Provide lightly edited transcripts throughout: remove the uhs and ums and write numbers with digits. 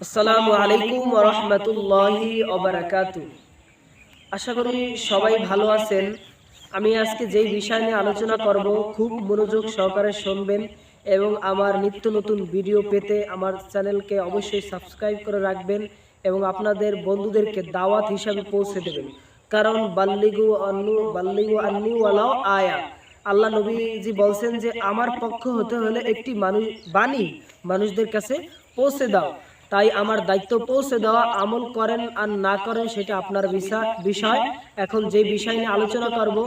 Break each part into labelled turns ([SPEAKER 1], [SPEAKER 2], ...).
[SPEAKER 1] আসসালামু আলাইকুম ওয়া রাহমাতুল্লাহি ওয়া বারাকাতুহু। আশা করি সবাই ভালো আছেন। আমি আজকে যেই বিষয় নিয়ে আলোচনা করব খুব মনোযোগ সহকারে শুনবেন এবং আমার নিত্য নতুন ভিডিও পেতে আমার চ্যানেলকে অবশ্যই সাবস্ক্রাইব করে রাখবেন এবং আপনাদের বন্ধুদেরকে দাওয়াত হিসাবে পৌঁছে দেবেন। কারণ বাল্লিগু আন্নি ওয়ালাউ আয়া, আল্লাহ নবীজি বলছেন যে আমার পক্ষ হতে হলে একটি বাণী মানুষদের কাছে পৌঁছে দাও। তাই আমার দায়িত্ব পৌঁছে দেওয়া, আমল করেন আর না করেন সেটা আপনার বিষয়। এখন যে বিষয় নিয়ে আলোচনা করব,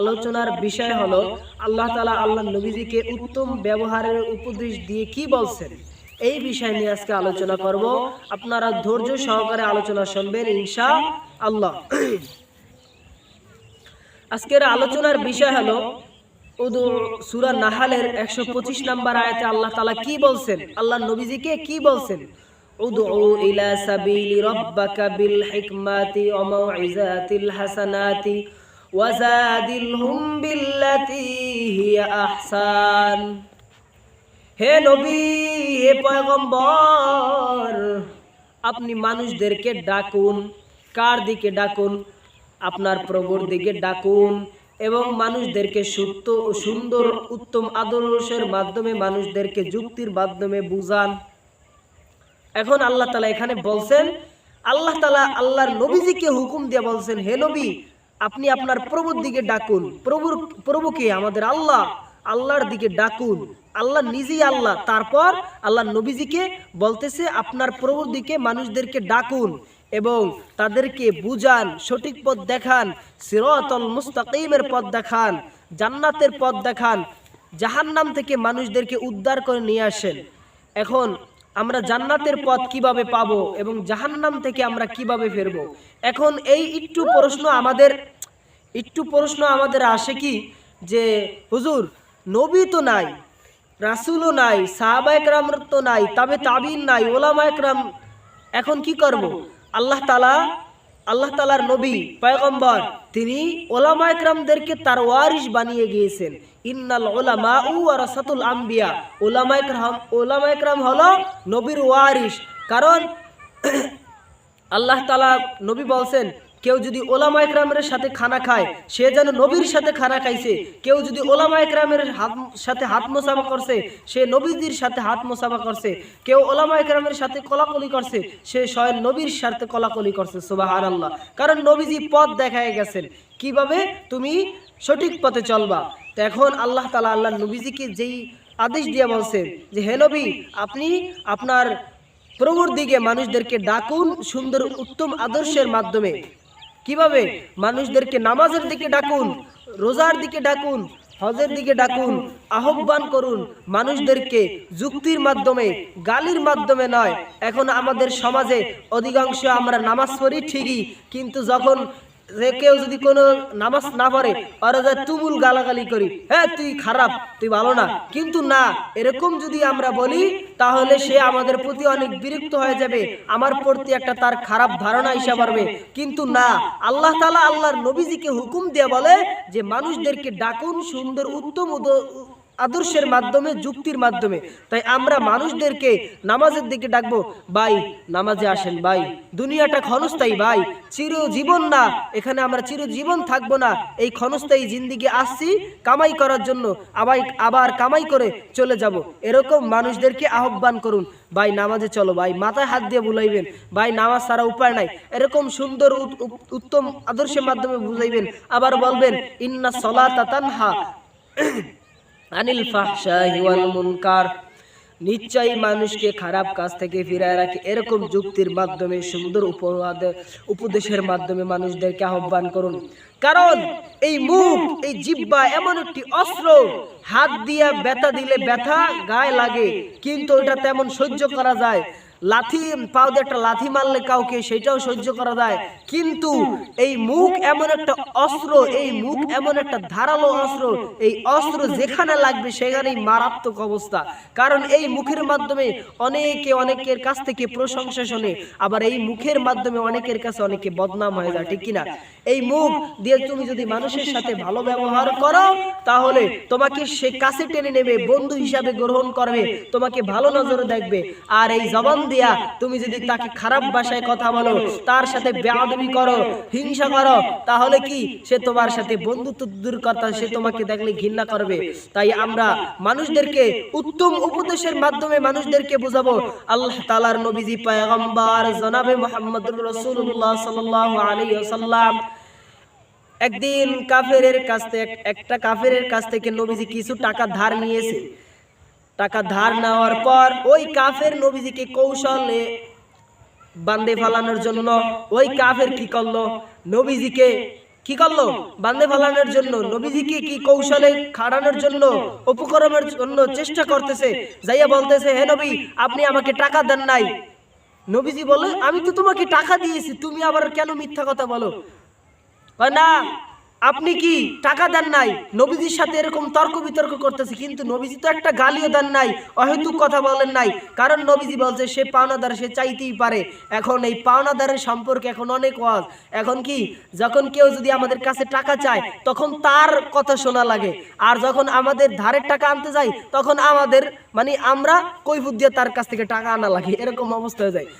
[SPEAKER 1] আলোচনার বিষয় হলো আল্লাহ তাআলা আল্লাহ নবীজিকে উত্তম ব্যবহারের উপদেশ দিয়ে কি বলছেন, এই বিষয় নিয়ে আজকে আলোচনা করব। আপনারা ধৈর্য সহকারে আলোচনা শুনবেন ইনশাআল্লাহ। আজকের আলোচনার বিষয় হলো সূরা নাহালের 125 নম্বর আয়াতে আল্লাহ তাআলা কি বলছেন, আল্লাহ নবীজিকে কি বলছেন। উদউ ইলা সাবিলি রাব্বাকা বিল হিকমাতি ওয়া মাউইজাতিল হাসানাতি ওয়া জাদিলহুম বিল্লাতি হিয়া আহসান। হে নবী, হে পয়গম্বর, আপনি মানুষদেরকে ডাকুন। কার দিকে ডাকুন? আপনার প্রভুর দিকে ডাকুন এবং মানুষদেরকে সুন্দর উত্তম আদর্শের মাধ্যমে, মানুষদেরকে যুক্তির মাধ্যমে বুঝান। এখন আল্লাহ তাআলা এখানে বলছেন, আল্লাহ তাআলা আল্লাহর নবীজিকে হুকুম দিয়ে বলছেন, হে নবী, আপনি আপনার প্রভুর দিকে ডাকুন। প্রভুকে আমাদের আল্লাহর দিকে ডাকুন। আল্লাহ নিজেই আল্লাহ, তারপর আল্লাহ নবীজিকে বলতেছে আপনার প্রভুর দিকে মানুষদেরকে ডাকুন এবং তাদেরকে বুঝান, সঠিক পথ দেখান, সিরাতাল মুস্তাকিমের পথ দেখান, জান্নাতের পথ দেখান, জাহান্নাম থেকে মানুষদেরকে উদ্ধার করে নিয়ে আসেন। এখন আমরা জান্নাতের পথ কিভাবে পাবো এবং জাহান্নাম থেকে আমরা কিভাবে ফিরবো? এখন এই একটু প্রশ্ন আমাদের আসে কি যে হুজুর, নবী তো নাই, রাসূলও নাই, সাহাবায়ে কেরাম তো নাই, তবে তাবিঈন নাই, উলামায়ে কেরাম, এখন কি করব? আল্লাহ তাআলার নবী পয়গম্বর তিনি উলামায়ে কেরামদেরকে তার ওয়ারিস বানিয়ে গিয়েছেন। ইন্নাল উলামাউ ওয়ারাসাতুল আম্বিয়া, উলামায়ে কেরাম হলো নবীর ওয়ারিস। কারণ আল্লাহ তাআলা নবী বলছেন, কেউ যদি উলামায়ে কেরামের সাথে খানা খায় সে যেন নবীর সাথে খানা খাইছে, কেউ যদি উলামায়ে কেরামের সাথে হাত মোসাফা করছে সে নবীজির সাথে হাত মোসাফা করছে, কেউ উলামায়ে কেরামের সাথে কোলাকুলি করছে সে স্বয়ং নবীর সাথে কোলাকুলি করছে। সুবহানাল্লাহ। কারণ নবীজি পথ দেখায় গেছেন কিভাবে তুমি সঠিক পথে চলবা। তো এখন আল্লাহ তাআলা আল্লাহ নবীজিকে যেই আদেশ দিয়ে বলছেন যে হে নবী, আপনি আপনার প্রভুর দিকে মানুষদেরকে ডাকুন সুন্দর উত্তম আদর্শের মাধ্যমে। কিভাবে? মানুষদেরকে নামাজের দিকে ডাকুন, রোজার দিকে ডাকুন, হজের দিকে ডাকুন, আহ্বান করুন মানুষদেরকে যুক্তির মাধ্যমে, গালির মাধ্যমে নয়। এখন আমাদের সমাজে অধিকাংশ আমরা নামাজ পড়ি ঠিকই, কিন্তু যখন কেউ যদি কোনো নামাজ না পড়ে ওরা যায় তুমুল গালাগালি করি, হ্যাঁ তুই খারাপ, তুই ভালো না। কিন্তু না, এরকম যদি আমরা বলি তাহলে সে আমাদের প্রতি অনেক বিরক্ত হয়ে যাবে, আমার প্রতি একটা তার খারাপ ধারণা এসে পড়বে। কিন্তু না, আল্লাহ তাআলা আল্লাহর নবীজিকে হুকুম দিয়ে বলে যে মানুষদেরকে ডাকুন সুন্দর উত্তম আদর্শের মাধ্যমে, যুক্তির মাধ্যমে। তাই আমরা মানুষদেরকে নামাজের দিকে ডাকবো, ভাই নামাজে আসেন ভাই, দুনিয়াটা ক্ষণস্থায়ী ভাই, চিরজীবন না, এখানে আমরা চিরজীবন থাকবো না। এই ক্ষণস্থায়ী জিন্দেগি আসছি কামাই করার জন্য, আবার কামাই করে চলে যাব। এরকম মানুষদেরকে আহ্বান করুন, ভাই নামাজে চলো, ভাই মাথায় হাত দিয়ে বুলাইবেন, ভাই নামাজ ছাড়া উপায় নাই, এরকম সুন্দর উত্তম আদর্শের মাধ্যমে বুঝাইবেন। আবার বলবেন ইন্না সলাতা তানহা আনিল ফাহশাই ওয়াল মুনকার, নিশ্চয়ই মানুষকে খারাপ কাজ থেকে ফিরায় রাখে। এরকম যুক্তির মাধ্যমে, সুন্দর উপদেশের মাধ্যমে মানুষদেরকে আহ্বান করুন। কারণ এই মুখ, এই জিহ্বা এমন একটি অস্ত্র, হাত দিয়া ব্যথা দিলে ব্যথা গায়ে লাগে, কিন্তু ওটা তেমন সহ্য করা যায়। লাথি পাও দিয়ে একটা লাথি মারলে কাউকে সেটাও সহ্য করা যায়, কিন্তু এই মুখ এমন একটা অস্ত্র, এই মুখ এমন একটা ধারালো অস্ত্র, এই অস্ত্র যেখানে লাগবে সেখানেই মারাত্মক অবস্থা। কারণ এই মুখের মাধ্যমে অনেকের কাছ থেকে প্রশংসা শোনে, আবার এই মুখের মাধ্যমে অনেকের কাছে অনেকে বদনাম হয়ে যায়, ঠিক কিনা? এই মুখ দিয়ে তুমি যদি মানুষের সাথে ভালো ব্যবহার করো তাহলে তোমাকে সে কাছে টেনে নেবে, বন্ধু হিসাবে গ্রহণ করবে, তোমাকে ভালো নজরে দেখবে। আর এই জবান দিয়া তুমি যদি তাকে খারাপ ভাষায় কথা বলো, তার সাথে বেয়াদবি করো, হিংসা করো, তাহলে কি সে তোমার সাথে বন্ধুত্ব দূর কথা, সে তোমাকে দেখলে ঘৃণা করবে। তাই আমরা মানুষদেরকে উত্তম উপদেশের মাধ্যমে মানুষদেরকে বোঝাবো। আল্লাহ তাআলার নবীজি পয়গম্বর জনাবে মুহাম্মদুর রাসূলুল্লাহ সাল্লাল্লাহু আলাইহি ওয়াসাল্লাম একদিন একটা কাফেরের কাছ থেকে নবীজি কিছু টাকা ধার নিয়েছে। টাকা ধার নেওয়ার পর ওই কাফের নবীজিকে কৌশলে বান্দে ফালানোর জন্য ওই কাফের কি করলো, নবীজিকে কি করলো, বান্দে ফালানোর জন্য নবীজিকে কি কৌশলে খাড়ানোর জন্য, উপকরণের জন্য চেষ্টা করতেছে। যাইয়া বলতেছে, হে নবী, আপনি আমাকে টাকা দেন নাই। নবীজি বলে, আমি তো তোমাকে টাকা দিয়েছি, তুমি আবার কেন মিথ্যা কথা বলো? না, আপনি কি টাকা দেন নাই? নবীজির সাথে এরকম তর্ক বিতর্ক করতেছে, কিন্তু নবীজি তো একটা গালিও দেন নাই, অহেতুক কথা বলেন নাই। কারণ নবীজি বলছে সে পাওনাদার, সে চাইতেই পারে। এখন এই পাওনাদারের সম্পর্কে এখন অনেক ওয়াজ। এখন কি, যখন কেউ যদি আমাদের কাছে টাকা চায় তখন তার কথা শোনা লাগে, আর যখন আমাদের ধারের টাকা আনতে যাই তখন আমাদের আমরা কৈফিয়ত দিয়ে তার কাছ থেকে টাকা আনা লাগে, এরকম অবস্থা হয়ে যায়।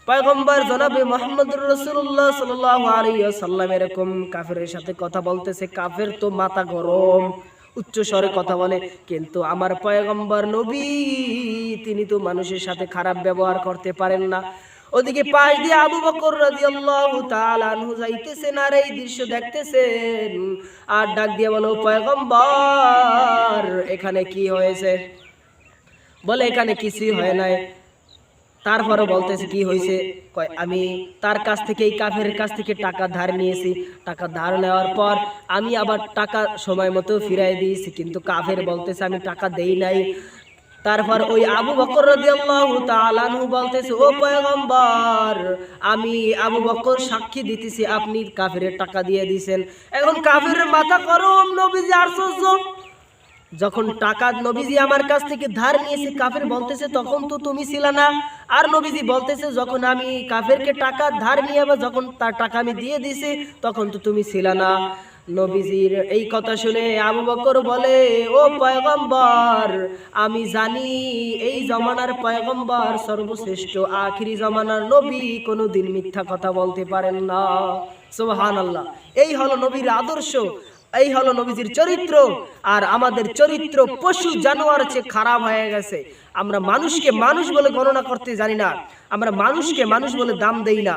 [SPEAKER 1] পয়গম্বর জনাবে মুহাম্মদুর রাসূলুল্লাহ সাল্লাল্লাহু আলাইহি ওয়াসাল্লাম এরকম কাফেরের সাথে কথা বলতেছে। কাফের তো মাথা গরম, উচ্চ স্বরে কথা বলে, কিন্তু আমার পয়গম্বর নবী তিনি তো মানুষের সাথে খারাপ ব্যবহার করতে পারেন না। ওদিকে পাশ দিয়ে আবু বকর রাদিয়াল্লাহু তাআলা আনহু যাইতেছেন, আর এই দৃশ্য দেখতেছেন, আর ডাক দিয়ে বলো, পয়গম্বর এখানে কি হয়েছে? বলে, এখানে কিছুই হয় নাই। তারপরে বলতেছে কি হয়েছে? কয়, আমি তার কাছ থেকে, এই কাফের কাছ থেকে টাকা ধার নিয়েছি। টাকা ধার নেওয়ার পর আমি আবার টাকা সময় মতো ফিরাই দিয়েছি, কিন্তু কাফের বলতেছে আমি টাকা দেই নাই। তারপর ওই আবু বকর রাদিয়াল্লাহু তাআলা আনহু বলতেছে, ও পয়গম্বর, আমি আবু বকর সাক্ষী দিতেছি আপনি কাফেরের টাকা দিয়ে দিয়েছেন। এখন কাফেরের মাথা গরম, নবীজি আশ্চর্য। যখন টাকা নবীজি আমার কাছ থেকে ধার নিয়েছে, কাফের বলতেছে তখন তো তুমি ছিলে না। আর নবীজি বলতেছে যখন আমি কাফেরকে টাকা ধার নিয়ে বা যখন তার টাকা আমি দিয়ে দিয়েছি তখন তো তুমি ছিলে না। নবীজির এই কথা শুনে আবু বকর বলে, ও পয়গম্বর, আমি জানি এই জমানার পয়গম্বর সর্বশ্রেষ্ঠ আখিরি জমানার নবী, কোনোদিন মিথ্যা কথা বলতে পারেন না। সুবহানাল্লাহ। এই হলো নবীর আদর্শ, এই হলো নবীজির চরিত্র। আর আমাদের চরিত্র পশু জানোয়ার চেয়ে খারাপ হয়ে গেছে। আমরা মানুষকে মানুষ বলে গণনা করতে জানি না, আমরা মানুষকে মানুষ বলে দাম দেই না।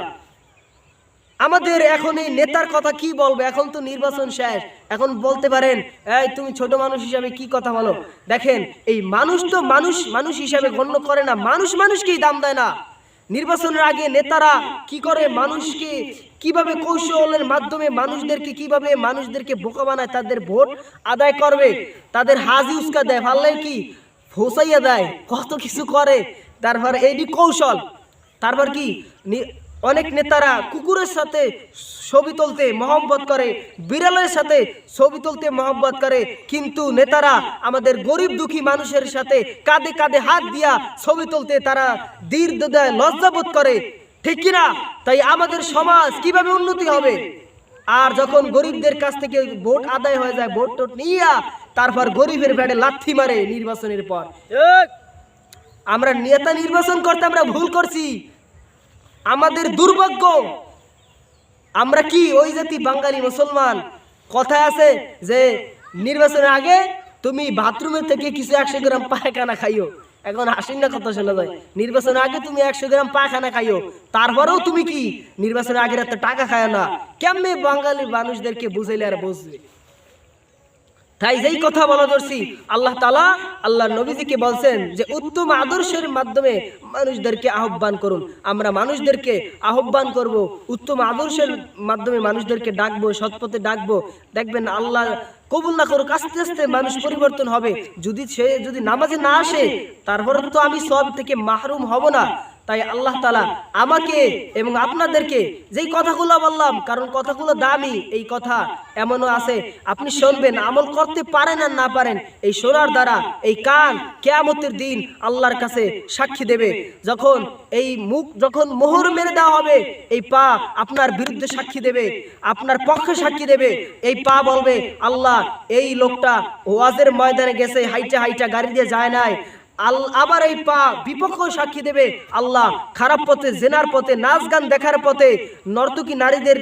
[SPEAKER 1] আমাদের এখন এই নেতার কথা কি বলবো, এখন তো নির্বাচন শেষ, এখন বলতে পারেন এই তুমি ছোট মানুষ হিসাবে কি কথা বলো। দেখেন, এই মানুষ তো মানুষ মানুষ হিসাবে গণ্য করে না, মানুষ মানুষকেই দাম দেয় না। নির্বাচনের আগে নেতারা কি করে, মানুষকে কিভাবে কৌশলের মাধ্যমে মানুষদেরকে বোকা বানায়, তাদের ভোট আদায় করবে, তাদের হাজি উস্কা দেয়, ভাল্লাই কি ফসাইয়া দেয়, কত কিছু করে। তারপর এইটি কৌশল। তারপর কি, অনেক নেতারা কুকুরের সাথে ছবি তুলতে মহব্বত করে, বিড়ালের সাথে ছবি তুলতে মহব্বত করে, কিন্তু নেতারা আমাদের গরিব দুঃখী মানুষের সাথে কাঁধে কাঁধে হাত দিয়া ছবি তুলতে তারা দীর্ঘ দেয়, লজ্জাবোধ করে, ঠিক কিনা? তাই আমাদের সমাজ কিভাবে উন্নতি হবে? আর যখন গরিবদের কাছ থেকে ভোট আদায় হয়ে যায়, ভোট টোট নিয়া তারপর গরিবের পেটে লাথি মারে নির্বাচনের পর। আমরা নেতা নির্বাচন করতে আমরা ভুল করছি, আমাদের দুর্ভাগ্য। আমরা কি ওই জাতি বাঙালি মুসলমান, কথায় আছে যে নির্বাচনের আগে তুমি বাথরুমের থেকে কিছু 100 গ্রাম পায়খানা খাইও। এখন হাসিন না কথা শোনা যায়, নির্বাচনের আগে তুমি 100 গ্রাম পায়খানা খাইও, তারপরেও তুমি কি নির্বাচনের আগে এত টাকা খায় না? কেমনে বাঙালি মানুষদেরকে বুঝাইলে আর বুঝবে? তাই যেই কথা বলা ধরছি, আল্লাহ তাআলা আল্লাহ নবীজিকে বলছেন যে উত্তম আদর্শের মাধ্যমে মানুষদেরকে আহ্বান করুন। আমরা মানুষদেরকে আহ্বান করব, উত্তম আদর্শের মাধ্যমে মানুষদেরকে ডাকবো, সৎপথে ডাকবো। দেখবেন আল্লাহ কবুল না করুক, আস্তে আস্তে মানুষ পরিবর্তন হবে। যদি নামাজে না আসে, তারপরে তো আমি সব থেকে মাহরুম হব না। তাই আল্লাহ তাআলা আমাকে এবং আপনাদেরকে যেই কথাগুলো বললাম, কারণ কথাগুলো দামি, এই কথা এমনও আছে আপনি শুনবেন, আমল করতে পারেন আর না পারেন, এই শোনার দ্বারা এই কান কিয়ামতের দিন আল্লাহর কাছে সাক্ষী দেবে। যখন এই মুখ যখন মোহর মেরে দেওয়া হবে, এই পা আপনার বিরুদ্ধে সাক্ষী দেবে, আপনার পক্ষে সাক্ষী দেবে। এই পা বলবে, আল্লাহ এই লোকটা ওয়াজের ময়দানে গেছে, হাইটা হাইটা গাড়ি দিয়ে যায় নাই, আবার এই পা বিপক্ষ সাক্ষী দেবে আল্লাহ খারাপ পথে, জেনার পথে, নাচ গান দেখার পথে, নর্তকী নারীদের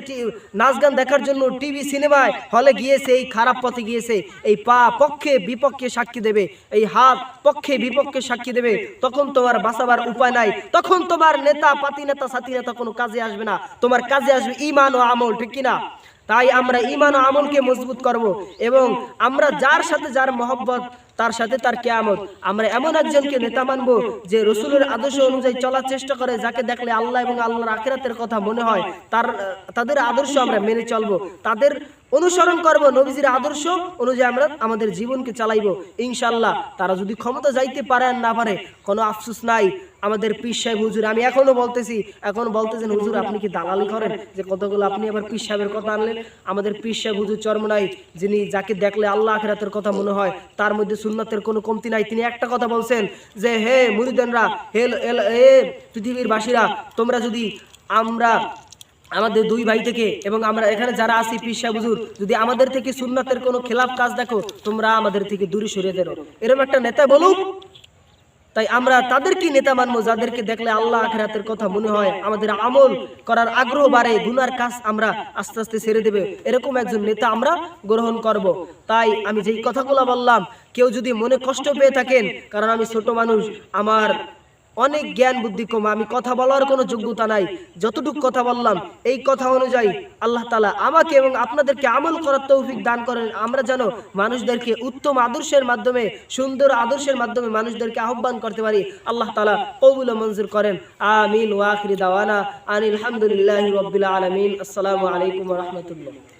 [SPEAKER 1] নাচ গান দেখার জন্য টিভি সিনেমায় হলে গিয়েছে, এই খারাপ পথে গিয়েছে। এই পা পক্ষে বিপক্ষে সাক্ষী দেবে, এই হাত পক্ষে বিপক্ষে সাক্ষী দেবে। তখন তোমার বাঁচাবার উপায় নাই, তখন তোমার নেতা পাতি নেতা সাথী নেতা কোনো কাজে আসবে না, তোমার কাজে আসবে ঈমান ও আমল, ঠিক কিনা? তাই আমরা ঈমান ও আমলকে মজবুত করব এবং আমরা যার সাথে যার মহব্বত তার সাথে তার কিয়ামত। আমরা এমন একজনকে নেতা মানবো যে রসুলের আদর্শ অনুযায়ী চলার চেষ্টা করে, যাকে দেখলে আল্লাহ এবং আল্লাহর আখিরাতের কথা মনে হয়, তাদের আদর্শ আমরা মেনে চলবো, তাদের অনুসরণ করব, নবীজির আদর্শ অনুযায়ী আমরা আমাদের জীবনকে চালাইবো ইনশাআল্লাহ। তারা যদি ক্ষমতা যাইতে পারে আর না পারে কোনো আফসোস নাই। আমাদের পীর সাহেব হুজুর, আমি এখনো বলতেছি, এখন বলতেছেন হুজুর আপনি কি দালালি করেন, যে কতগুলো আপনি আবার পীর সাহেবের কথা আনলেন। আমাদের পীর সাহেব হুজুর চরমনাই, যিনি যাকে দেখলে আল্লাহ আখিরাতের কথা মনে হয়, তার মধ্যে সুন্নাতের কোনো কমতি নাই। তিনি একটা কথা বলছেন যে হে মুরিদানরা, হে পৃথিবীর বাসীরা, তোমরা যদি আমাদের দুই ভাই থেকে এবং আমরা এখানে যারা আছি পীর সাহেব হুজুর, যদি আমাদের থেকে সুন্নাতের কোনো খেলাফ কাজ দেখো, তোমরা আমাদের থেকে দূরে সরিয়ে দেরো, এরকম একটা নেতা বলুক। তাই আমরা তাদেরকে নেতা মানবো যাদেরকে দেখলে আল্লাহ আখিরাতের কথা মনে হয়, আমাদের আমল করার আগ্রহ বাড়ে, গুনার কাজ আমরা আস্তে আস্তে ছেড়ে দেবে, এরকম একজন নেতা আমরা গ্রহণ করব। তাই আমি যেই কথাগুলো বললাম, কেউ যদি মনে কষ্ট পেয়ে থাকেন, কারণ আমি ছোট মানুষ, আমার অনেক জ্ঞান বুদ্ধি কম, আমি কথা বলার কোনো যোগ্যতা নাই, যতটুকু কথা বললাম এই কথা অনুযায়ী আল্লাহ তাআলা আমাকে এবং আপনাদেরকে আমল করার তৌফিক দান করেন। আমরা যেন মানুষদেরকে উত্তম আদর্শের মাধ্যমে, সুন্দর আদর্শের মাধ্যমে মানুষদেরকে আহ্বান করতে পারি। আল্লাহ তাআলা কবুল ও মঞ্জুর করেন, আমিন। ওয়া আখিরি দাওয়ানা আনিল হামদুলিল্লাহি রাব্বিল আলামিন। আসসালামু আলাইকুম ওয়া রাহমাতুল্লাহ।